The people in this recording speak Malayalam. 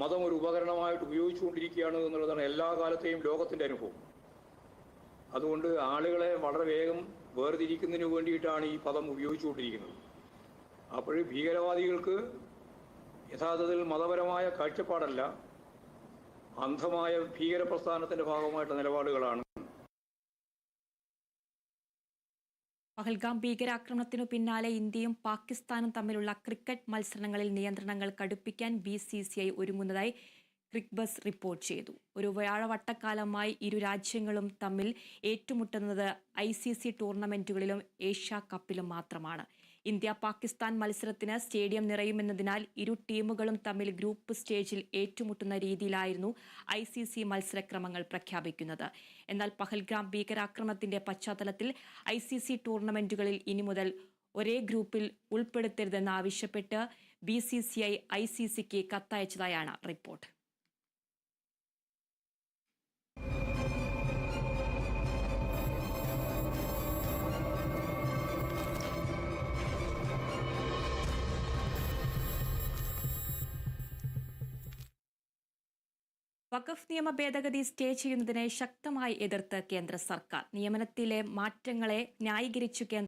മതം ഒരു ഉപകരണമായിട്ട് ഉപയോഗിച്ചുകൊണ്ടിരിക്കുകയാണ് എന്നുള്ളതാണ് എല്ലാ കാലത്തെയും ലോകത്തിൻ്റെ അനുഭവം. അതുകൊണ്ട് ആളുകളെ വളരെ വേഗം വേർതിരിക്കുന്നതിന് വേണ്ടിയിട്ടാണ് ഈ പദം ഉപയോഗിച്ചുകൊണ്ടിരിക്കുന്നത്. അപ്പോൾ ഭീകരവാദികൾക്ക് യഥാർത്ഥത്തിൽ മതപരമായ കാഴ്ചപ്പാടല്ല, അന്ധമായ ഭീകര പ്രസ്ഥാനത്തിൻ്റെ ഭാഗമായിട്ടുള്ള നിലപാടുകളാണ്. പഹൽഗാം ഭീകരാക്രമണത്തിനു പിന്നാലെ ഇന്ത്യയും പാകിസ്ഥാനും തമ്മിലുള്ള ക്രിക്കറ്റ് മത്സരങ്ങളിൽ നിയന്ത്രണങ്ങൾ കടുപ്പിക്കാൻ BCCI ഒരുങ്ങുന്നതായി ക്രിക്ബസ് റിപ്പോർട്ട് ചെയ്തു. ഒരു വ്യാഴവട്ടക്കാലമായി ഇരു രാജ്യങ്ങളും തമ്മിൽ ഏറ്റുമുട്ടുന്നത് ICC ടൂർണമെന്റുകളിലും ഏഷ്യ കപ്പിലും മാത്രമാണ്. ഇന്ത്യ പാകിസ്ഥാൻ മത്സരത്തിന് സ്റ്റേഡിയം നിറയുമെന്നതിനാൽ ഇരു ടീമുകളും തമ്മിൽ ഗ്രൂപ്പ് സ്റ്റേജിൽ ഏറ്റുമുട്ടുന്ന രീതിയിലായിരുന്നു ICC മത്സരക്രമങ്ങൾ പ്രഖ്യാപിക്കുന്നത്. എന്നാൽ പഹൽഗാം ഭീകരാക്രമണത്തിന്റെ പശ്ചാത്തലത്തിൽ ICC ടൂർണമെന്റുകളിൽ ഇനി മുതൽ ഒരേ ഗ്രൂപ്പിൽ ഉൾപ്പെടുത്തരുതെന്നാവശ്യപ്പെട്ട് BCCI ICCക്ക് കത്തയച്ചതായാണ് റിപ്പോർട്ട്. വഖഫ് നിയമ ഭേദഗതി സ്റ്റേ ചെയ്യുന്നതിനെ ശക്തമായി എതിർത്ത് കേന്ദ്ര സർക്കാർ. നിയമനത്തിലെ മാറ്റങ്ങളെ ന്യായീകരിച്ചു കേന്ദ്ര